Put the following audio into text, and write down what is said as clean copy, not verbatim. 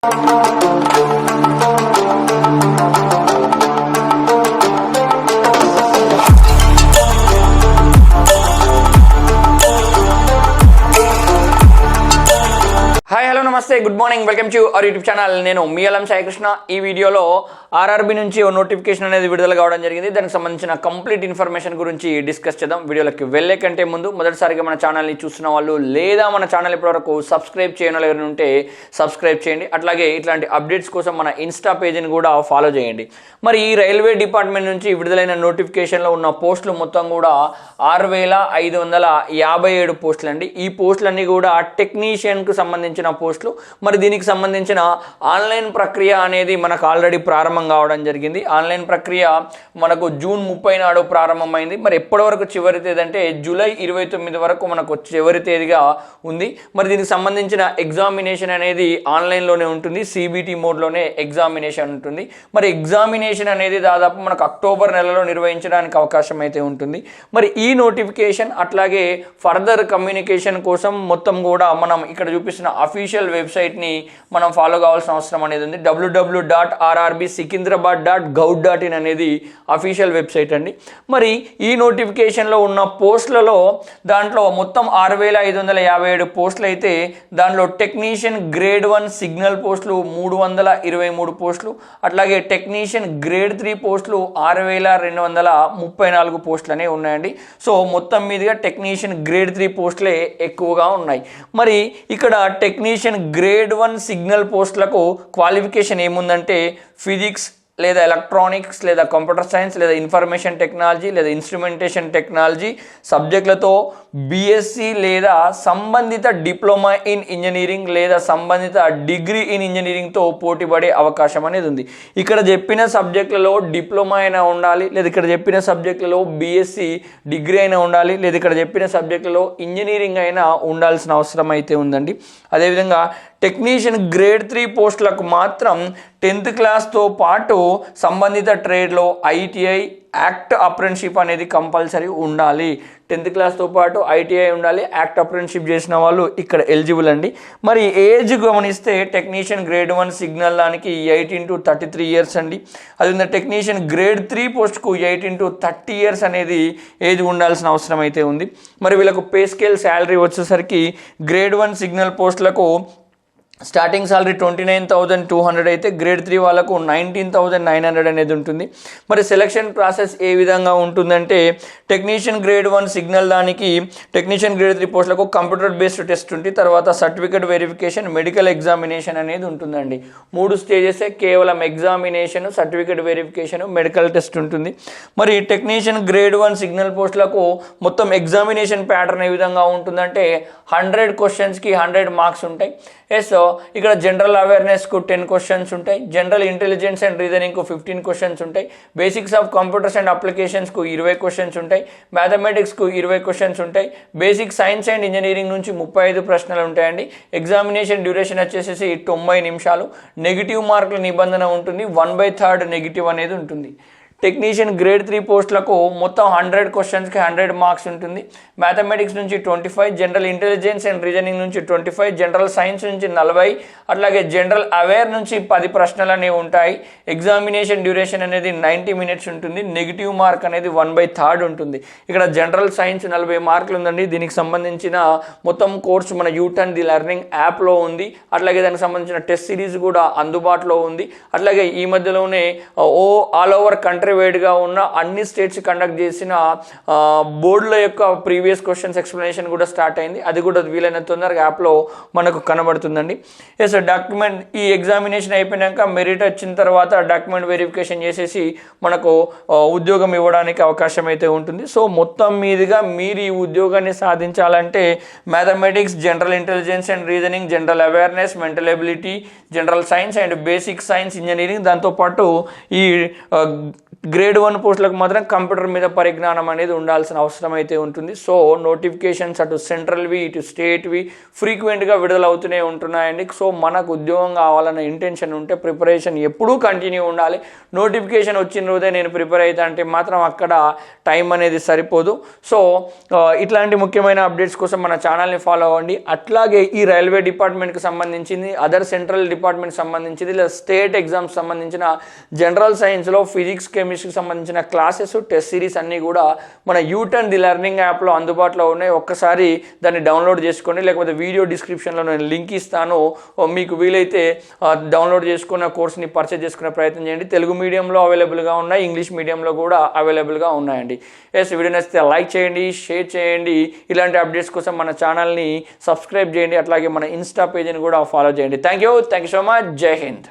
Hi hello నమస్తే good morning welcome to our YouTube channel. నేను మీ LM Sai Krishna. ఈ వీడియోలో ఆర్ఆర్బీ నుంచి ఓ నోటిఫికేషన్ అనేది విడుదల కావడం జరిగింది. దానికి సంబంధించిన కంప్లీట్ ఇన్ఫర్మేషన్ గురించి డిస్కస్ చేద్దాం. వీడియోలోకి వెళ్ళే కంటే ముందు మొదటిసారిగా మన ఛానల్ని చూస్తున్న వాళ్ళు లేదా మన ఛానల్ ఇప్పటివరకు సబ్స్క్రైబ్ చేయని వాళ్ళు ఎవరైనా ఉంటే సబ్స్క్రైబ్ చేయండి. అట్లాగే ఇట్లాంటి అప్డేట్స్ కోసం మన ఇన్స్టా పేజీని కూడా ఫాలో చేయండి. మరి ఈ రైల్వే డిపార్ట్మెంట్ నుంచి విడుదలైన నోటిఫికేషన్లో ఉన్న పోస్టులు మొత్తం కూడా 6557 పోస్టులు అండి. ఈ పోస్టులన్నీ కూడా టెక్నీషియన్కు సంబంధించిన పోస్టులు. మరి దీనికి సంబంధించిన ఆన్లైన్ ప్రక్రియ అనేది మనకు ఆల్రెడీ ప్రారంభం కావడం జరిగింది. ఆన్లైన్ ప్రక్రియ మనకు జూన్ 30 నాడు ప్రారంభమైంది. మరి ఎప్పటి వరకు చివరి తేదీ అంటే జూలై 29 వరకు మనకు చివరి తేదీగా ఉంది. మరి దీనికి సంబంధించిన ఎగ్జామినేషన్ అనేది ఆన్లైన్లోనే ఉంటుంది. సిబిటి మోడ్లోనే ఎగ్జామినేషన్ ఉంటుంది. మరి ఎగ్జామినేషన్ అనేది దాదాపు మనకు అక్టోబర్ నెలలో నిర్వహించడానికి అవకాశం అయితే ఉంటుంది. మరి ఈ నోటిఫికేషన్ అట్లాగే ఫర్దర్ కమ్యూనికేషన్ కోసం మొత్తం కూడా మనం ఇక్కడ చూపిస్తున్న అఫీషియల్ వెబ్సైట్ని మనం ఫాలో కావాల్సిన అవసరం అనేది ఉంది. www.rrbsikindrabad.gov.in అనేది అఫీషియల్ వెబ్సైట్ అండి. మరి ఈ నోటిఫికేషన్లో ఉన్న పోస్టులలో దాంట్లో మొత్తం 6557 పోస్టులు అయితే దాంట్లో టెక్నీషియన్ గ్రేడ్ 1 సిగ్నల్ పోస్టులు 323 పోస్టులు, అట్లాగే టెక్నీషియన్ గ్రేడ్ 3 పోస్టులు 6234 పోస్టులు అనేవి ఉన్నాయండి. సో మొత్తం మీదుగా టెక్నీషియన్ గ్రేడ్ 3 పోస్టులే ఎక్కువగా ఉన్నాయి. మరి ఇక్కడ టెక్నీషియన్ గ్రేడ్ 1 సిగ్నల్ పోస్టులకు క్వాలిఫికేషన్ ఏముందంటే ఫిజిక్స్ లేదా ఎలక్ట్రానిక్స్ లేదా కంప్యూటర్ సైన్స్ లేదా ఇన్ఫర్మేషన్ టెక్నాలజీ లేదా ఇన్స్ట్రుమెంటేషన్ టెక్నాలజీ సబ్జెక్టులతో బీఎస్సీ లేదా సంబంధిత డిప్లొమా ఇన్ ఇంజనీరింగ్ లేదా సంబంధిత డిగ్రీ ఇన్ ఇంజనీరింగ్తో పోటీపడే అవకాశం అనేది ఉంది. ఇక్కడ చెప్పిన సబ్జెక్టులలో డిప్లొమా అయినా ఉండాలి, లేదా ఇక్కడ చెప్పిన సబ్జెక్టులలో బీఎస్సీ డిగ్రీ అయినా ఉండాలి, లేదా ఇక్కడ చెప్పిన సబ్జెక్టులలో ఇంజనీరింగ్ అయినా ఉండాల్సిన అవసరం అయితే ఉందండి. అదేవిధంగా టెక్నీషియన్ గ్రేడ్ 3 పోస్టులకు మాత్రం 10th క్లాస్తో పాటు సంబంధిత ట్రేడ్లో ఐటీఐ యాక్ట్ అప్రెంటిస్షిప్ అనేది కంపల్సరీ ఉండాలి. 10th క్లాస్తో పాటు ఐటీఐ ఉండాలి, యాక్ట్ అప్రెంటిస్షిప్ చేసిన వాళ్ళు ఇక్కడ ఎలిజిబుల్ అండి. మరి ఏజ్ గమనిస్తే టెక్నీషియన్ గ్రేడ్ 1 సిగ్నల్ దానికి 18 to 33 ఇయర్స్ అండి. అదేవిధంగా టెక్నీషియన్ గ్రేడ్ 3 పోస్ట్కు 18 to 30 ఇయర్స్ అనేది ఏజ్ ఉండాల్సిన అవసరం అయితే ఉంది. మరి వీళ్ళకు పే స్కేల్ శాలరీ వచ్చేసరికి గ్రేడ్ 1 సిగ్నల్ పోస్టులకు స్టార్టింగ్ సాలరీ 29,200 అయితే గ్రేడ్ 3 వాళ్ళకు 19,900 అనేది ఉంటుంది. మరి సెలక్షన్ ప్రాసెస్ ఏ విధంగా ఉంటుందంటే టెక్నీషియన్ గ్రేడ్ 1 సిగ్నల్ దానికి టెక్నీషియన్ గ్రేడ్ 3 పోస్టులకు కంప్యూటర్ బేస్డ్ టెస్ట్ ఉంటుంది. తర్వాత సర్టిఫికేట్ వెరిఫికేషన్, మెడికల్ ఎగ్జామినేషన్ అనేది ఉంటుందండి. 3 స్టేజెసే, కేవలం examination, certificate verification, medical test ఉంటుంది. మరి టెక్నీషియన్ గ్రేడ్ 1 సిగ్నల్ పోస్టులకు మొత్తం ఎగ్జామినేషన్ ప్యాటర్న్ ఏ విధంగా ఉంటుందంటే 100 క్వశ్చన్స్కి 100 మార్క్స్ ఉంటాయి. ఇక్కడ జనరల్ అవేర్నెస్కు 10 క్వశ్చన్స్ ఉంటాయి, జనరల్ ఇంటెలిజెన్స్ అండ్ రీజనింగ్కు 15 క్వశ్చన్స్ ఉంటాయి, బేసిక్స్ ఆఫ్ కంప్యూటర్స్ అండ్ అప్లికేషన్స్కు 20 క్వశ్చన్స్ ఉంటాయి, మ్యాథమెటిక్స్కు 20 క్వశ్చన్స్ ఉంటాయి, బేసిక్ సైన్స్ అండ్ ఇంజనీరింగ్ నుంచి 35 ప్రశ్నలు ఉంటాయండి. ఎగ్జామినేషన్ డ్యూరేషన్ వచ్చేసి 90 నిమిషాలు. నెగిటివ్ మార్కుల నిబంధన ఉంటుంది, 1/3 నెగిటివ్ అనేది ఉంటుంది. టెక్నీషియన్ గ్రేడ్ 3 పోస్టులకు మొత్తం 100 క్వశ్చన్స్కి 100 మార్క్స్ ఉంటుంది. మ్యాథమెటిక్స్ నుంచి 25, జనరల్ ఇంటెలిజెన్స్ అండ్ రీజనింగ్ నుంచి 25, జనరల్ సైన్స్ నుంచి 40, అట్లాగే జనరల్ అవేర్ నుంచి 10 ప్రశ్నలు అనేవి ఉంటాయి. ఎగ్జామినేషన్ డ్యూరేషన్ అనేది 90 minutes ఉంటుంది. నెగిటివ్ మార్క్ అనేది 1/3 ఉంటుంది. ఇక్కడ జనరల్ సైన్స్ 40 మార్కులు ఉందండి. దీనికి సంబంధించిన మొత్తం కోర్సు మన యూటర్న్ ది లెర్నింగ్ యాప్లో ఉంది. అట్లాగే దానికి సంబంధించిన టెస్ట్ సిరీస్ కూడా అందుబాటులో ఉంది. అట్లాగే ఈ మధ్యలోనే ఆల్ ఓవర్ కంట్రీ వైడ్గా ఉన్న అన్ని స్టేట్స్ కండక్ట్ చేసిన బోర్డుల యొక్క ప్రీవియస్ క్వశ్చన్స్ ఎక్స్ప్లెనేషన్ కూడా స్టార్ట్ అయింది. అది కూడా వీలైనంత తొందరగా యాప్లో మనకు కనబడుతుందండి. ఎస్ డాక్యుమెంట్ ఈ ఎగ్జామినేషన్ అయిపోయాక మెరిట్ వచ్చిన తర్వాత డాక్యుమెంట్ వెరిఫికేషన్ చేసేసి మనకు ఉద్యోగం ఇవ్వడానికి అవకాశం అయితే ఉంటుంది. సో మొత్తం మీదుగా మీరు ఈ ఉద్యోగాన్ని సాధించాలంటే mathematics, general intelligence and reasoning, general awareness, mental ability, general science and basic science engineering, దాంతోపాటు ఈ గ్రేడ్ 1 పోస్టులకు మాత్రం కంప్యూటర్ మీద పరిజ్ఞానం అనేది ఉండాల్సిన అవసరం అయితే ఉంటుంది. సో నోటిఫికేషన్స్ అటు సెంట్రల్వి ఇటు స్టేట్వి ఫ్రీక్వెంట్గా విడుదలవుతూనే ఉంటున్నాయండి. సో మనకు ఉద్యోగం కావాలన్న ఇంటెన్షన్ ఉంటే ప్రిపరేషన్ ఎప్పుడూ కంటిన్యూ ఉండాలి. నోటిఫికేషన్ వచ్చిన రోజే నేను ప్రిపేర్ అవుతా అంటే మాత్రం అక్కడ టైం అనేది సరిపోదు. సో ఇట్లాంటి ముఖ్యమైన అప్డేట్స్ కోసం మన ఛానల్ని ఫాలో అవ్వండి. అట్లాగే ఈ రైల్వే డిపార్ట్మెంట్కి సంబంధించింది, అదర్ సెంట్రల్ డిపార్ట్మెంట్ సంబంధించింది, లేదా స్టేట్ ఎగ్జామ్స్ సంబంధించిన జనరల్ సైన్స్లో ఫిజిక్స్ కెమిస్ట్రీకి సంబంధించిన క్లాసెస్ టెస్ట్ సిరీస్ అన్నీ కూడా మన యూటర్న్ ది లెర్నింగ్ యాప్లో అందుబాటులో ఉన్నాయి. ఒక్కసారి దాన్ని డౌన్లోడ్ చేసుకోండి, లేకపోతే వీడియో డిస్క్రిప్షన్లో నేను లింక్ ఇస్తాను. మీకు వీలైతే డౌన్లోడ్ చేసుకున్న కోర్స్ని పర్చేజ్ చేసుకునే ప్రయత్నం చేయండి. తెలుగు మీడియంలో అవైలబుల్గా ఉన్నాయి, ఇంగ్లీష్ మీడియంలో కూడా అవైలబుల్గా ఉన్నాయండి. వీడియో నచ్చితే లైక్ చేయండి, షేర్ చేయండి. ఇలాంటి అప్డేట్స్ కోసం మన ఛానల్ని సబ్స్క్రైబ్ చేయండి. అట్లాగే మన ఇన్స్టా పేజ్ని కూడా ఫాలో చేయండి. Thank you so much. జై హింద్.